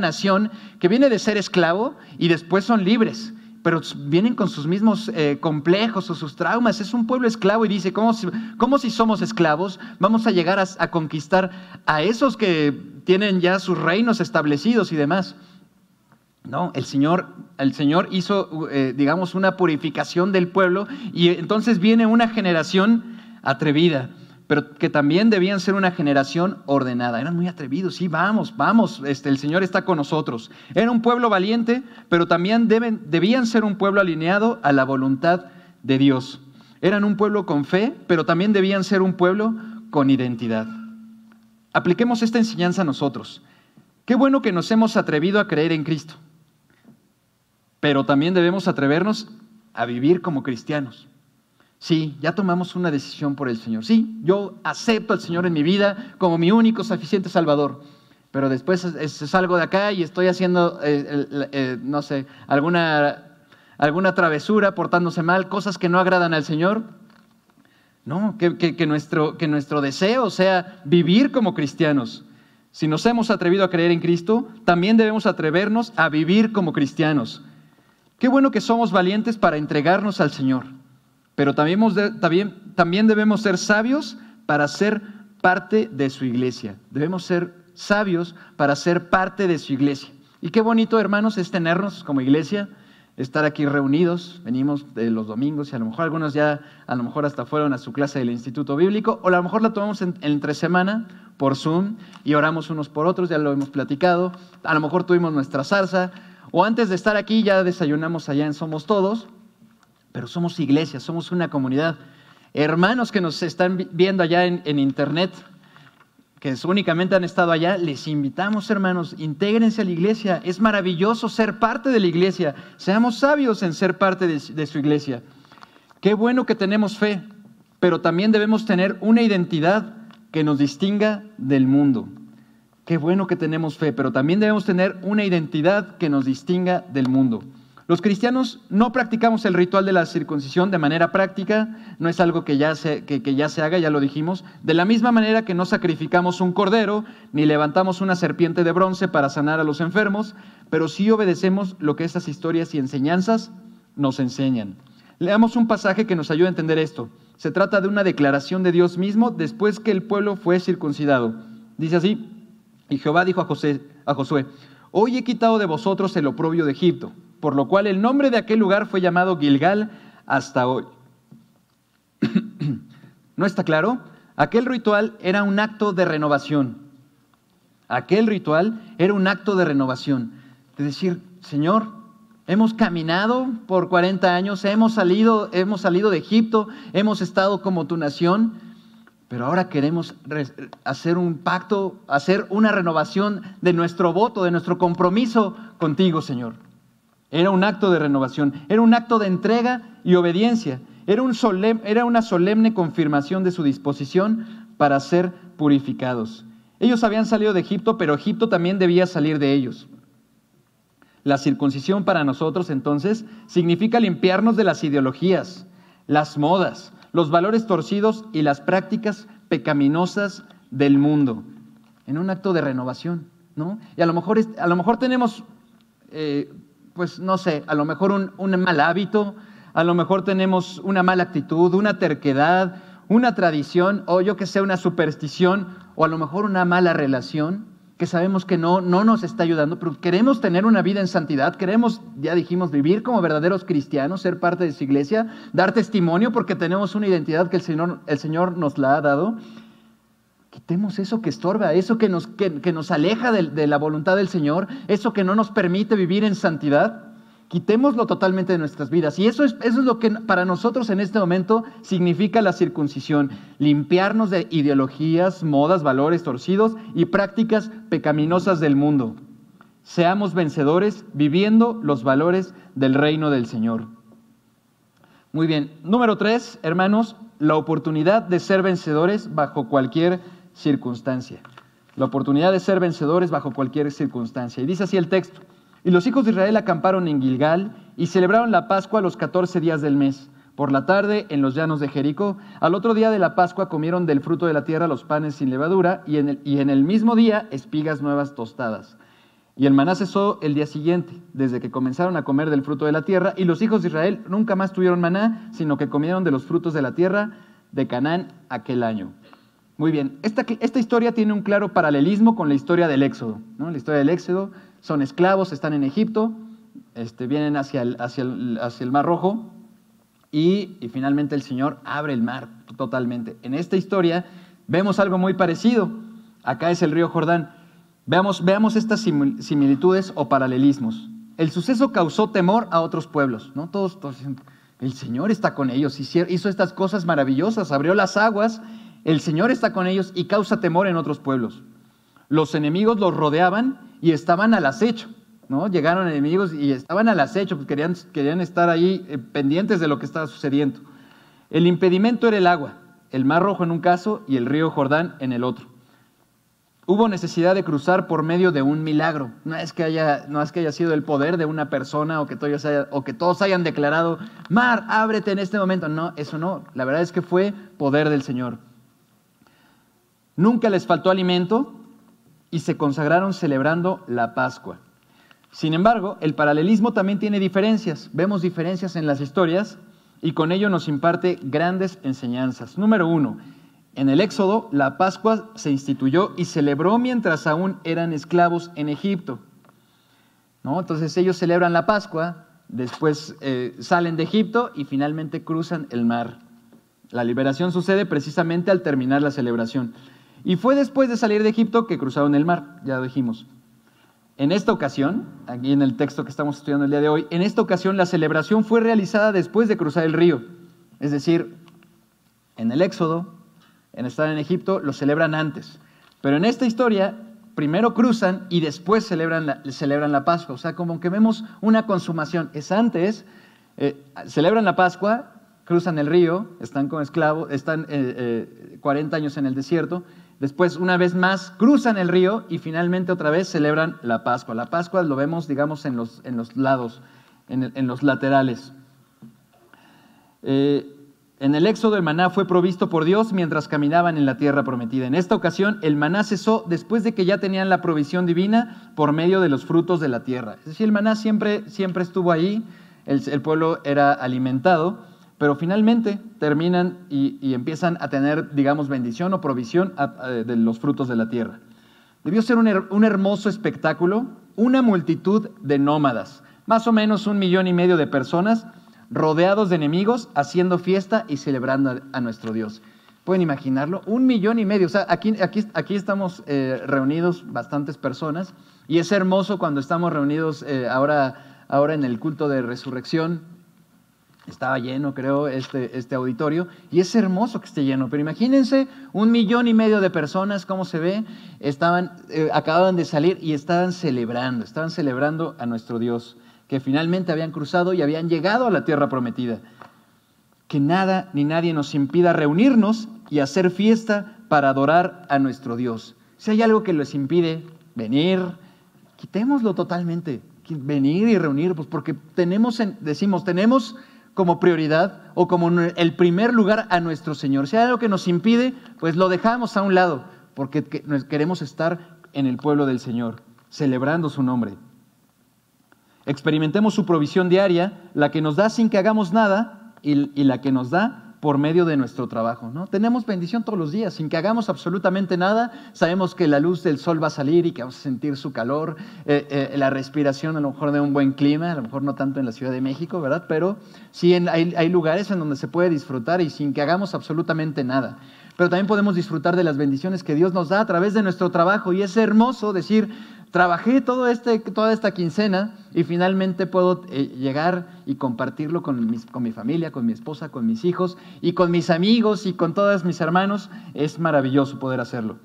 nación que viene de ser esclavo y después son libres, pero vienen con sus mismos complejos o sus traumas. Es un pueblo esclavo y dice, ¿cómo si somos esclavos vamos a llegar a conquistar a esos que tienen ya sus reinos establecidos y demás? No, el Señor hizo, digamos, una purificación del pueblo, y entonces viene una generación atrevida, pero que también debían ser una generación ordenada. Eran muy atrevidos, sí, vamos, el Señor está con nosotros. Era un pueblo valiente, pero también debían ser un pueblo alineado a la voluntad de Dios. Eran un pueblo con fe, pero también debían ser un pueblo con identidad. Apliquemos esta enseñanza a nosotros. Qué bueno que nos hemos atrevido a creer en Cristo, pero también debemos atrevernos a vivir como cristianos. Sí, ya tomamos una decisión por el Señor. Sí, yo acepto al Señor en mi vida como mi único suficiente Salvador. pero después salgo de acá y estoy haciendo, no sé, alguna travesura, portándose mal, cosas que no agradan al Señor. No, que nuestro deseo sea vivir como cristianos. Si nos hemos atrevido a creer en Cristo, también debemos atrevernos a vivir como cristianos. Qué bueno que somos valientes para entregarnos al Señor, pero también debemos ser sabios para ser parte de su iglesia. Debemos ser sabios para ser parte de su iglesia. Y qué bonito, hermanos, es tenernos como iglesia, estar aquí reunidos. Venimos de los domingos y a lo mejor algunos ya, a lo mejor hasta fueron a su clase del Instituto Bíblico, o a lo mejor la tomamos entre semana por Zoom y oramos unos por otros, ya lo hemos platicado. A lo mejor tuvimos nuestra zarza, o antes de estar aquí ya desayunamos allá en Somos Todos, pero somos iglesia, somos una comunidad. Hermanos que nos están viendo allá en internet, que únicamente han estado allá, les invitamos, hermanos, intégrense a la iglesia. Es maravilloso ser parte de la iglesia. Seamos sabios en ser parte de su iglesia. Qué bueno que tenemos fe, pero también debemos tener una identidad que nos distinga del mundo. Qué bueno que tenemos fe, pero también debemos tener una identidad que nos distinga del mundo. Los cristianos no practicamos el ritual de la circuncisión de manera práctica, no es algo que ya se haga, ya lo dijimos. De la misma manera que no sacrificamos un cordero, ni levantamos una serpiente de bronce para sanar a los enfermos, pero sí obedecemos lo que estas historias y enseñanzas nos enseñan. Leamos un pasaje que nos ayuda a entender esto. Se trata de una declaración de Dios mismo después que el pueblo fue circuncidado. Dice así: y Jehová dijo a Josué: hoy he quitado de vosotros el oprobio de Egipto, por lo cual el nombre de aquel lugar fue llamado Gilgal hasta hoy. ¿No está claro? Aquel ritual era un acto de renovación. Aquel ritual era un acto de renovación. De decir, Señor, hemos caminado por 40 años, hemos salido de Egipto, hemos estado como tu nación, pero ahora queremos hacer un pacto, hacer una renovación de nuestro voto, de nuestro compromiso contigo, Señor. Era un acto de renovación, era un acto de entrega y obediencia, era una solemne confirmación de su disposición para ser purificados. Ellos habían salido de Egipto, pero Egipto también debía salir de ellos. La circuncisión para nosotros, entonces, significa limpiarnos de las ideologías, las modas, los valores torcidos y las prácticas pecaminosas del mundo, en un acto de renovación, ¿no? Y a lo mejor tenemos, pues no sé, a lo mejor un mal hábito, a lo mejor tenemos una mala actitud, una terquedad, una tradición, o yo que sé, una superstición, o a lo mejor una mala relación, que sabemos que no nos está ayudando, pero queremos tener una vida en santidad, queremos, ya dijimos, vivir como verdaderos cristianos, ser parte de su iglesia, dar testimonio porque tenemos una identidad que el Señor nos la ha dado. Quitemos eso que estorba, eso que nos aleja de la voluntad del Señor, eso que no nos permite vivir en santidad. Quitémoslo totalmente de nuestras vidas. Y eso es lo que para nosotros en este momento significa la circuncisión. Limpiarnos de ideologías, modas, valores torcidos y prácticas pecaminosas del mundo. Seamos vencedores viviendo los valores del reino del Señor. Muy bien. Número 3, hermanos, la oportunidad de ser vencedores bajo cualquier circunstancia. La oportunidad de ser vencedores bajo cualquier circunstancia. Y dice así el texto: y los hijos de Israel acamparon en Gilgal y celebraron la Pascua los 14 días del mes. Por la tarde, en los llanos de Jericó, al otro día de la Pascua comieron del fruto de la tierra los panes sin levadura y en el mismo día espigas nuevas tostadas. Y el maná cesó el día siguiente, desde que comenzaron a comer del fruto de la tierra, y los hijos de Israel nunca más tuvieron maná, sino que comieron de los frutos de la tierra de Canaán aquel año. Muy bien, esta historia tiene un claro paralelismo con la historia del Éxodo, ¿no? La historia del Éxodo, son esclavos, están en Egipto, vienen hacia el Mar Rojo y finalmente el Señor abre el mar totalmente. En esta historia vemos algo muy parecido. Acá es el río Jordán. Veamos estas similitudes o paralelismos. El suceso causó temor a otros pueblos, ¿no? Todos dicen, el Señor está con ellos, hizo estas cosas maravillosas, abrió las aguas, el Señor está con ellos y causa temor en otros pueblos. Los enemigos los rodeaban y estaban al acecho, ¿no? Llegaron enemigos y estaban al acecho, pues querían estar ahí pendientes de lo que estaba sucediendo. El impedimento era el agua, el Mar Rojo en un caso y el río Jordán en el otro. Hubo necesidad de cruzar por medio de un milagro. No es que haya sido el poder de una persona o que todos hayan declarado, mar, ábrete en este momento. No, eso no. La verdad es que fue poder del Señor. Nunca les faltó alimento y se consagraron celebrando la Pascua. Sin embargo, el paralelismo también tiene diferencias. Vemos diferencias en las historias y con ello nos imparte grandes enseñanzas. Número 1. En el Éxodo, la Pascua se instituyó y celebró mientras aún eran esclavos en Egipto, ¿no? Entonces ellos celebran la Pascua, después salen de Egipto y finalmente cruzan el mar. La liberación sucede precisamente al terminar la celebración. Y fue después de salir de Egipto que cruzaron el mar, ya lo dijimos. En esta ocasión, aquí en el texto que estamos estudiando el día de hoy, en esta ocasión la celebración fue realizada después de cruzar el río. Es decir, en el Éxodo, en estar en Egipto, lo celebran antes. Pero en esta historia, primero cruzan y después celebran la Pascua. O sea, como que vemos una consumación. Es antes, celebran la Pascua, cruzan el río, están como esclavos, están 40 años en el desierto. Después, una vez más, cruzan el río y finalmente otra vez celebran la Pascua. La Pascua lo vemos, digamos, en los lados, en los laterales. En el Éxodo el maná fue provisto por Dios mientras caminaban en la tierra prometida. En esta ocasión el maná cesó después de que ya tenían la provisión divina por medio de los frutos de la tierra. Es decir, el maná siempre estuvo ahí, el pueblo era alimentado, pero finalmente terminan y empiezan a tener, digamos, bendición o provisión de los frutos de la tierra. Debió ser un hermoso espectáculo, una multitud de nómadas, más o menos 1,5 millones de personas, rodeados de enemigos, haciendo fiesta y celebrando a nuestro Dios. ¿Pueden imaginarlo? 1,5 millones. O sea, aquí estamos reunidos bastantes personas y es hermoso cuando estamos reunidos ahora en el culto de resurrección. Estaba lleno, creo, este auditorio, y es hermoso que esté lleno, pero imagínense 1,5 millones de personas, cómo se ve, acababan de salir y estaban celebrando a nuestro Dios, que finalmente habían cruzado y habían llegado a la tierra prometida. Que nada ni nadie nos impida reunirnos y hacer fiesta para adorar a nuestro Dios. Si hay algo que les impide venir, quitémoslo totalmente. Venir y reunir, pues porque tenemos como prioridad o como el primer lugar a nuestro Señor. Si hay algo que nos impide, pues lo dejamos a un lado, porque queremos estar en el pueblo del Señor, celebrando su nombre. Experimentemos su provisión diaria, la que nos da sin que hagamos nada y la que nos da por medio de nuestro trabajo, ¿no? Tenemos bendición todos los días, sin que hagamos absolutamente nada. Sabemos que la luz del sol va a salir y que vamos a sentir su calor, la respiración a lo mejor de un buen clima, a lo mejor no tanto en la Ciudad de México, ¿verdad? Pero sí hay lugares en donde se puede disfrutar y sin que hagamos absolutamente nada. Pero también podemos disfrutar de las bendiciones que Dios nos da a través de nuestro trabajo, y es hermoso decir: trabajé toda esta quincena y finalmente puedo llegar y compartirlo con mi familia, con mi esposa, con mis hijos y con mis amigos y con todos mis hermanos. Es maravilloso poder hacerlo.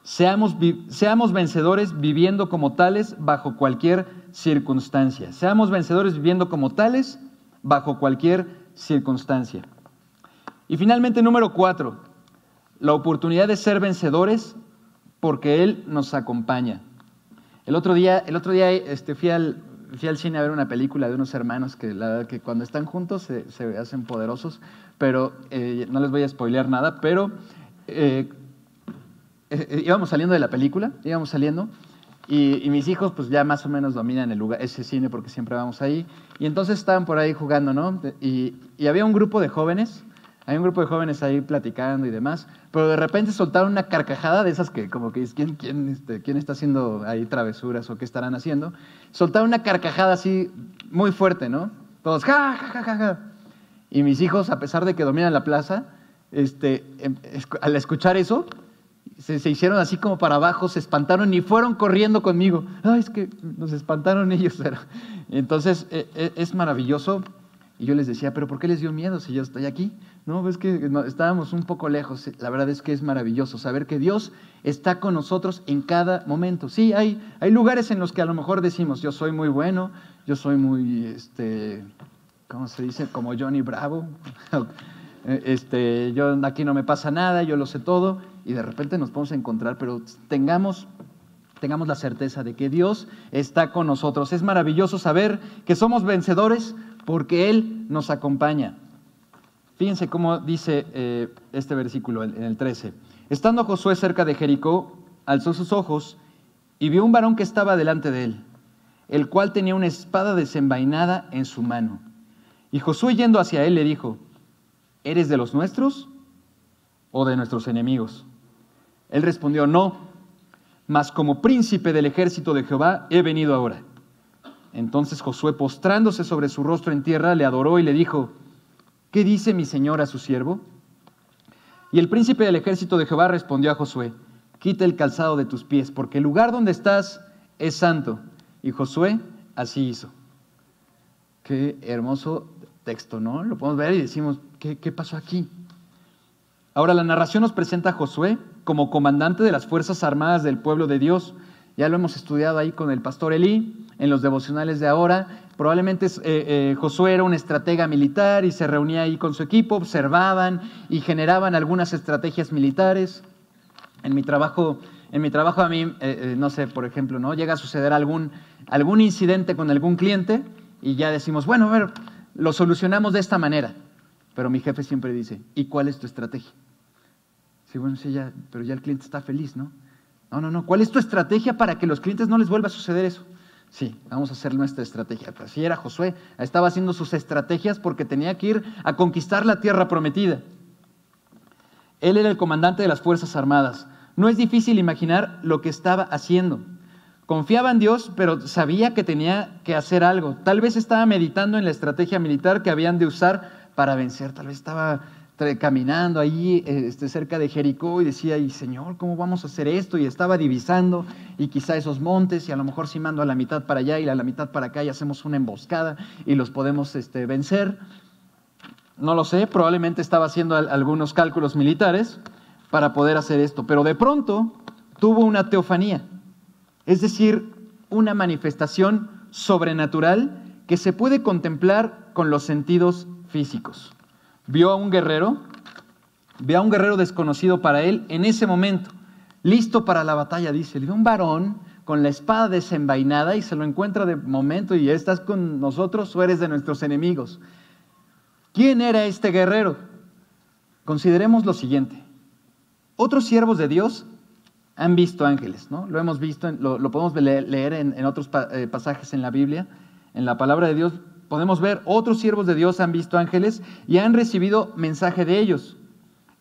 Seamos vencedores viviendo como tales bajo cualquier circunstancia. Seamos vencedores viviendo como tales bajo cualquier circunstancia. Y finalmente, número 4, la oportunidad de ser vencedores porque Él nos acompaña. El otro día fui al cine a ver una película de unos hermanos que la verdad que cuando están juntos se hacen poderosos, pero no les voy a spoilear nada, pero íbamos saliendo de la película, y mis hijos pues ya más o menos dominan ese cine porque siempre vamos ahí, y entonces estaban por ahí jugando, ¿no? Y había un grupo de jóvenes. Hay un grupo de jóvenes ahí platicando y demás, pero de repente soltaron una carcajada de esas que como que ¿quién está haciendo ahí travesuras o qué estarán haciendo? Soltaron una carcajada así muy fuerte, ¿no? Todos, ja, ja, ja, ja, ja. Y mis hijos, a pesar de que dominan la plaza, al escuchar eso, se hicieron así como para abajo, se espantaron y fueron corriendo conmigo. Ay, es que nos espantaron ellos. Entonces, es maravilloso. Y yo les decía, ¿pero por qué les dio miedo si yo estoy aquí? No, es que estábamos un poco lejos. La verdad es que es maravilloso saber que Dios está con nosotros en cada momento. Sí, hay lugares en los que a lo mejor decimos, yo soy muy bueno, yo soy muy, ¿cómo se dice? Como Johnny Bravo. yo aquí no me pasa nada, yo lo sé todo, y de repente nos podemos encontrar, pero tengamos la certeza de que Dios está con nosotros. Es maravilloso saber que somos vencedores porque Él nos acompaña. Fíjense cómo dice este versículo en el 13. Estando Josué cerca de Jericó, alzó sus ojos y vio un varón que estaba delante de él, el cual tenía una espada desenvainada en su mano. Y Josué, yendo hacia él, le dijo: ¿eres de los nuestros o de nuestros enemigos? Él respondió: no, mas como príncipe del ejército de Jehová he venido ahora. Entonces Josué, postrándose sobre su rostro en tierra, le adoró y le dijo: ¿qué dice mi señor a su siervo? Y el príncipe del ejército de Jehová respondió a Josué: quita el calzado de tus pies, porque el lugar donde estás es santo. Y Josué así hizo. Qué hermoso texto, ¿no? Lo podemos ver y decimos: ¿qué pasó aquí? Ahora la narración nos presenta a Josué como comandante de las Fuerzas Armadas del pueblo de Dios. Ya lo hemos estudiado ahí con el pastor Elí, en los devocionales de ahora. Probablemente Josué era un estratega militar y se reunía ahí con su equipo, observaban y generaban algunas estrategias militares. En mi trabajo a mí, no sé, por ejemplo, ¿no? Llega a suceder algún incidente con algún cliente y ya decimos: bueno, a ver, lo solucionamos de esta manera. Pero mi jefe siempre dice: ¿y cuál es tu estrategia? Sí, bueno, sí, pero ya el cliente está feliz, ¿no? No. ¿Cuál es tu estrategia para que los clientes no les vuelva a suceder eso? Sí, vamos a hacer nuestra estrategia. Pues así era Josué, estaba haciendo sus estrategias porque tenía que ir a conquistar la tierra prometida. Él era el comandante de las Fuerzas Armadas. No es difícil imaginar lo que estaba haciendo. Confiaba en Dios, pero sabía que tenía que hacer algo. Tal vez estaba meditando en la estrategia militar que habían de usar para vencer. Tal vez estaba caminando ahí cerca de Jericó y decía: y Señor, ¿cómo vamos a hacer esto? Y estaba divisando, y quizá esos montes, y a lo mejor si mando a la mitad para allá y a la mitad para acá y hacemos una emboscada y los podemos vencer. No lo sé, probablemente estaba haciendo algunos cálculos militares para poder hacer esto, pero de pronto tuvo una teofanía, es decir, una manifestación sobrenatural que se puede contemplar con los sentidos físicos. Vio a un guerrero desconocido para él en ese momento, listo para la batalla, dice. Vio un varón con la espada desenvainada y se lo encuentra de momento: y ¿estás con nosotros o eres de nuestros enemigos? ¿Quién era este guerrero? Consideremos lo siguiente. Otros siervos de Dios han visto ángeles, ¿no? Lo hemos visto, lo podemos leer en otros pasajes en la Biblia, en la palabra de Dios. Podemos ver, otros siervos de Dios han visto ángeles y han recibido mensaje de ellos.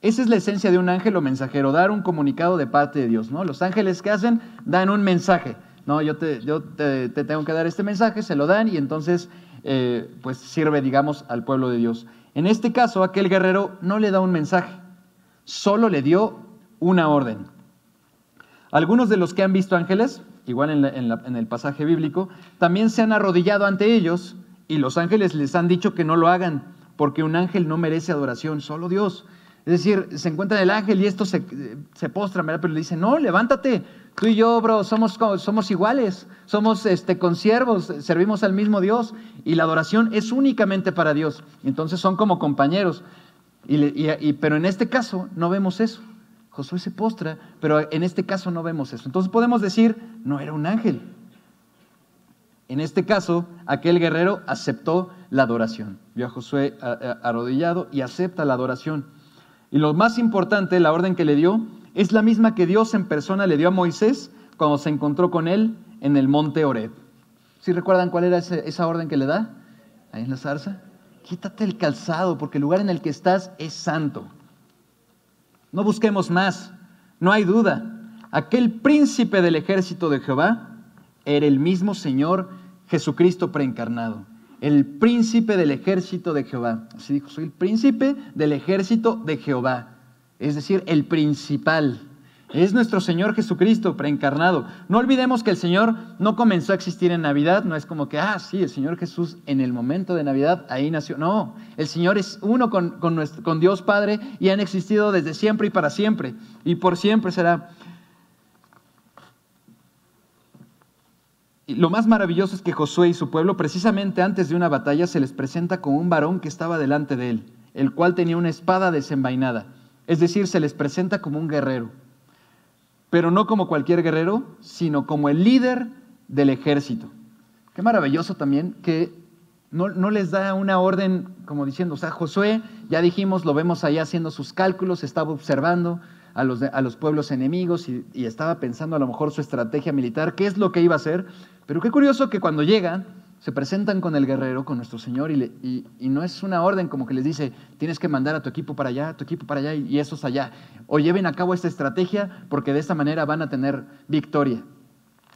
Esa es la esencia de un ángel o mensajero, dar un comunicado de parte de Dios, ¿no? Los ángeles, ¿qué hacen? Dan un mensaje. No, yo te tengo que dar este mensaje, se lo dan y entonces pues sirve, digamos, al pueblo de Dios. En este caso, aquel guerrero no le da un mensaje, solo le dio una orden. Algunos de los que han visto ángeles, igual en el pasaje bíblico, también se han arrodillado ante ellos y los ángeles les han dicho que no lo hagan, porque un ángel no merece adoración, solo Dios. Es decir, se encuentra el ángel y estos se postran, ¿verdad? Pero le dicen: no, levántate, tú y yo, bro, somos iguales, somos consiervos, servimos al mismo Dios y la adoración es únicamente para Dios. Entonces son como compañeros, pero en este caso no vemos eso. Josué se postra, pero en este caso no vemos eso. Entonces podemos decir: no era un ángel. En este caso, aquel guerrero aceptó la adoración. Vio a Josué arrodillado y acepta la adoración. Y lo más importante, la orden que le dio, es la misma que Dios en persona le dio a Moisés cuando se encontró con él en el monte Horeb. ¿Sí recuerdan cuál era esa orden que le da? Ahí en la zarza. Quítate el calzado, porque el lugar en el que estás es santo. No busquemos más, no hay duda. Aquel príncipe del ejército de Jehová era el mismo Señor Jesucristo preencarnado. El príncipe del ejército de Jehová. Así dijo: soy el príncipe del ejército de Jehová. Es decir, el principal. Es nuestro Señor Jesucristo preencarnado. No olvidemos que el Señor no comenzó a existir en Navidad. No es como que, sí, el Señor Jesús en el momento de Navidad ahí nació. No, el Señor es uno con Dios Padre y han existido desde siempre y para siempre. Y por siempre será. Y lo más maravilloso es que Josué y su pueblo, precisamente antes de una batalla, se les presenta como un varón que estaba delante de él. el cual tenía una espada desenvainada. Es decir, se les presenta como un guerrero, pero no como cualquier guerrero, sino como el líder del ejército. Qué maravilloso también que no les da una orden como diciendo, o sea, Josué, ya dijimos, lo vemos ahí haciendo sus cálculos, estaba observando a los pueblos enemigos y estaba pensando a lo mejor su estrategia militar, qué es lo que iba a hacer. Pero qué curioso que cuando llegan, se presentan con el guerrero, con nuestro Señor, y no es una orden como que les dice, tienes que mandar a tu equipo para allá, y esos allá, o lleven a cabo esta estrategia porque de esta manera van a tener victoria.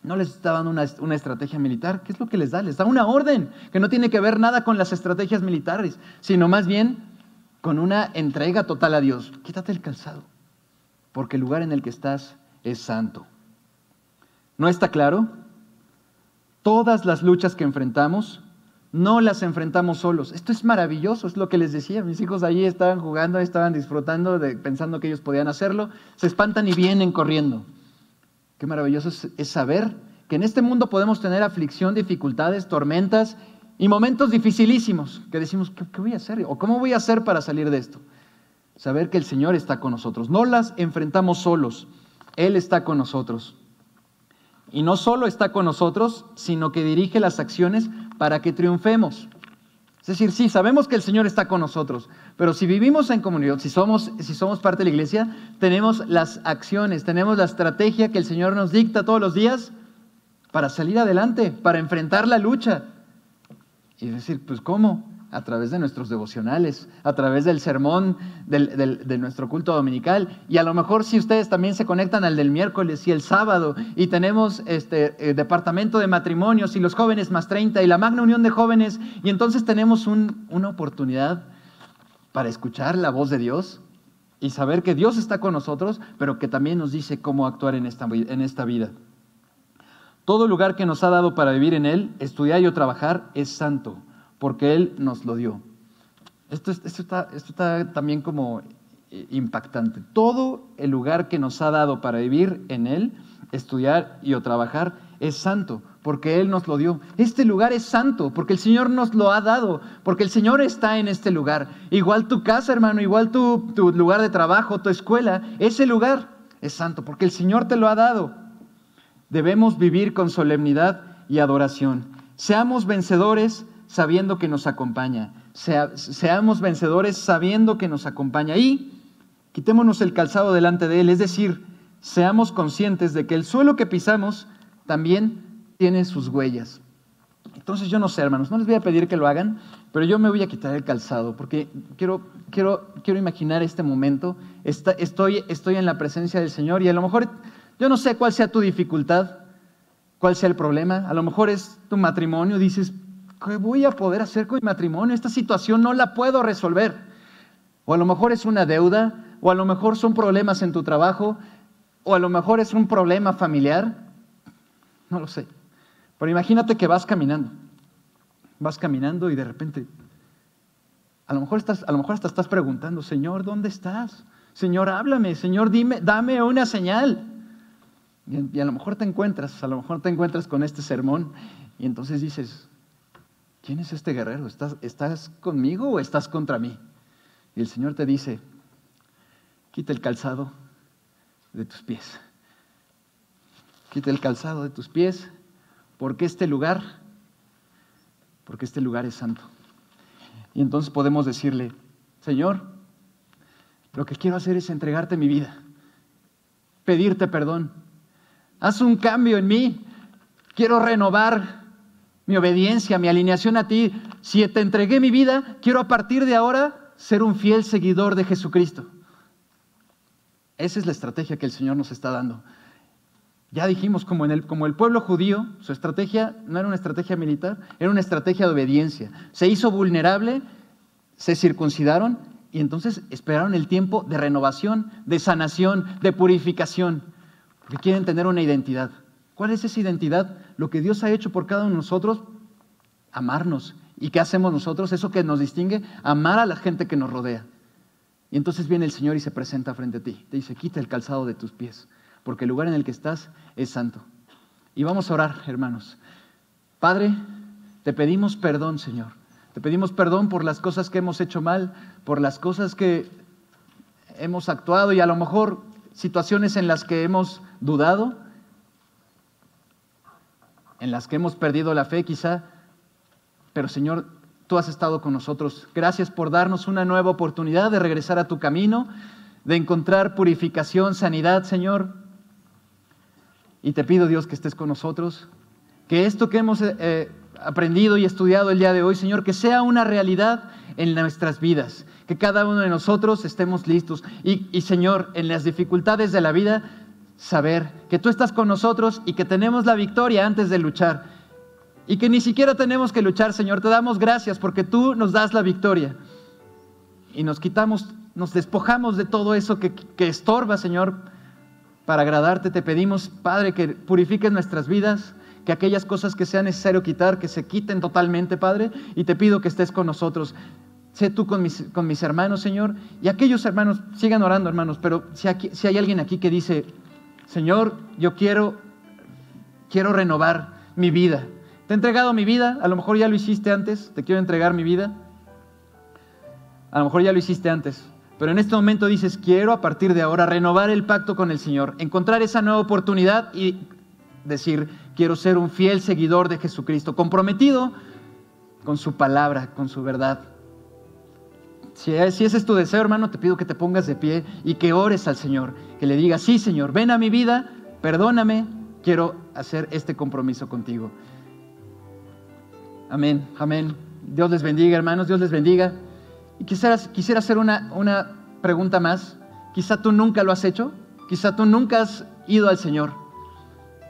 No les está dando una estrategia militar. ¿Qué es lo que les da? Les da una orden que no tiene que ver nada con las estrategias militares, sino más bien con una entrega total a Dios. Quítate el calzado, porque el lugar en el que estás es santo. ¿No está claro? Todas las luchas que enfrentamos, no las enfrentamos solos. Esto es maravilloso, es lo que les decía. Mis hijos allí estaban jugando, estaban disfrutando, pensando que ellos podían hacerlo. Se espantan y vienen corriendo. Qué maravilloso es saber que en este mundo podemos tener aflicción, dificultades, tormentas y momentos dificilísimos que decimos, ¿qué voy a hacer? ¿O cómo voy a hacer para salir de esto? Saber que el Señor está con nosotros. No las enfrentamos solos, Él está con nosotros. Y no solo está con nosotros, sino que dirige las acciones para que triunfemos. Es decir, sí, sabemos que el Señor está con nosotros, pero si vivimos en comunidad, si somos parte de la iglesia, tenemos las acciones, tenemos la estrategia que el Señor nos dicta todos los días para salir adelante, para enfrentar la lucha. Y decir, pues ¿cómo? A través de nuestros devocionales, a través del sermón de nuestro culto dominical. Y a lo mejor si ustedes también se conectan al del miércoles y el sábado, y tenemos departamento de matrimonios y los jóvenes más 30 y la magna unión de jóvenes, y entonces tenemos una oportunidad para escuchar la voz de Dios y saber que Dios está con nosotros, pero que también nos dice cómo actuar en esta vida. Todo lugar que nos ha dado para vivir en Él, estudiar y trabajar, es santo, porque Él nos lo dio. Esto está también como impactante. Todo el lugar que nos ha dado para vivir en Él, estudiar y trabajar, es santo, porque Él nos lo dio. Este lugar es santo, porque el Señor nos lo ha dado, porque el Señor está en este lugar. Igual tu casa, hermano, igual tu lugar de trabajo, tu escuela, ese lugar es santo, porque el Señor te lo ha dado. Debemos vivir con solemnidad y adoración. Seamos vencedores sabiendo que nos acompaña. Seamos vencedores sabiendo que nos acompaña. Y quitémonos el calzado delante de Él. Es decir, seamos conscientes de que el suelo que pisamos también tiene sus huellas. Entonces yo no sé, hermanos, no les voy a pedir que lo hagan, pero yo me voy a quitar el calzado porque quiero imaginar este momento. Estoy en la presencia del Señor y a lo mejor yo no sé cuál sea tu dificultad, cuál sea el problema. A lo mejor es tu matrimonio, dices, ¿qué voy a poder hacer con mi matrimonio? Esta situación no la puedo resolver. O a lo mejor es una deuda, o a lo mejor son problemas en tu trabajo, o a lo mejor es un problema familiar. No lo sé. Pero imagínate que vas caminando y de repente, a lo mejor hasta estás preguntando, Señor, ¿dónde estás? Señor, háblame, Señor, dame una señal. Y a lo mejor te encuentras con este sermón y entonces dices, ¿quién es este guerrero? ¿Estás conmigo o estás contra mí? Y el Señor te dice, quita el calzado de tus pies. Quita el calzado de tus pies, porque este lugar es santo. Y entonces podemos decirle, Señor, lo que quiero hacer es entregarte mi vida, pedirte perdón. Haz un cambio en mí. Quiero renovar mi obediencia, mi alineación a ti. Si te entregué mi vida, quiero a partir de ahora ser un fiel seguidor de Jesucristo. Esa es la estrategia que el Señor nos está dando. Ya dijimos, como el pueblo judío, su estrategia no era una estrategia militar, era una estrategia de obediencia. Se hizo vulnerable, se circuncidaron y entonces esperaron el tiempo de renovación, de sanación, de purificación. Porque quieren tener una identidad. ¿Cuál es esa identidad? Lo que Dios ha hecho por cada uno de nosotros, amarnos. ¿Y qué hacemos nosotros? Eso que nos distingue, amar a la gente que nos rodea. Y entonces viene el Señor y se presenta frente a ti. Te dice, quita el calzado de tus pies, porque el lugar en el que estás es santo. Y vamos a orar, hermanos. Padre, te pedimos perdón, Señor. Te pedimos perdón por las cosas que hemos hecho mal, por las cosas que hemos actuado y a lo mejor situaciones en las que hemos dudado, en las que hemos perdido la fe quizá. Pero Señor, Tú has estado con nosotros. Gracias por darnos una nueva oportunidad de regresar a Tu camino, de encontrar purificación, sanidad, Señor. Y te pido, Dios, que estés con nosotros, que esto que hemos aprendido y estudiado el día de hoy, Señor, que sea una realidad en nuestras vidas, que cada uno de nosotros estemos listos. Y Señor, en las dificultades de la vida, saber que Tú estás con nosotros y que tenemos la victoria antes de luchar. Y que ni siquiera tenemos que luchar, Señor. Te damos gracias porque Tú nos das la victoria. Y nos despojamos de todo eso que estorba, Señor, para agradarte. Te pedimos, Padre, que purifiques nuestras vidas, que aquellas cosas que sea necesario quitar, que se quiten totalmente, Padre. Y te pido que estés con nosotros. Sé Tú con mis hermanos, Señor. Y aquellos hermanos, sigan orando, hermanos, pero si hay alguien aquí que dice, Señor, yo quiero renovar mi vida. Te he entregado mi vida, a lo mejor ya lo hiciste antes, te quiero entregar mi vida. A lo mejor ya lo hiciste antes, pero en este momento dices, quiero a partir de ahora renovar el pacto con el Señor, encontrar esa nueva oportunidad y decir, quiero ser un fiel seguidor de Jesucristo, comprometido con su palabra, con su verdad. Si ese es tu deseo, hermano, te pido que te pongas de pie y que ores al Señor, que le digas, sí, Señor, ven a mi vida, perdóname, quiero hacer este compromiso contigo. Amén, amén. Dios les bendiga, hermanos, Dios les bendiga. Y quisiera hacer una pregunta más. Quizá tú nunca lo has hecho, quizá tú nunca has ido al Señor,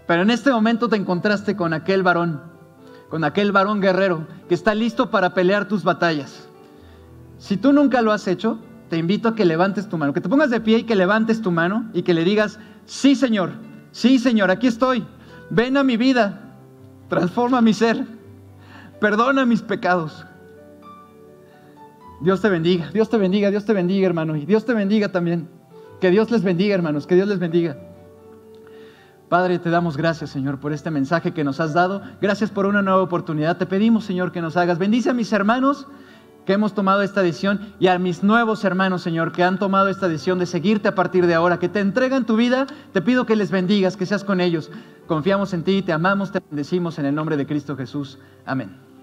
pero en este momento te encontraste con aquel varón guerrero que está listo para pelear tus batallas. Si tú nunca lo has hecho, te invito a que levantes tu mano, que te pongas de pie y que levantes tu mano y que le digas, sí, Señor, aquí estoy. Ven a mi vida, transforma mi ser, perdona mis pecados. Dios te bendiga, Dios te bendiga, Dios te bendiga, hermano, y Dios te bendiga también. Que Dios les bendiga, hermanos, que Dios les bendiga. Padre, te damos gracias, Señor, por este mensaje que nos has dado. Gracias por una nueva oportunidad. Te pedimos, Señor, que nos hagas. Bendice a mis hermanos que hemos tomado esta decisión y a mis nuevos hermanos, Señor, que han tomado esta decisión de seguirte a partir de ahora, que te entregan tu vida. Te pido que les bendigas, que seas con ellos. Confiamos en ti, te amamos, te bendecimos en el nombre de Cristo Jesús. Amén.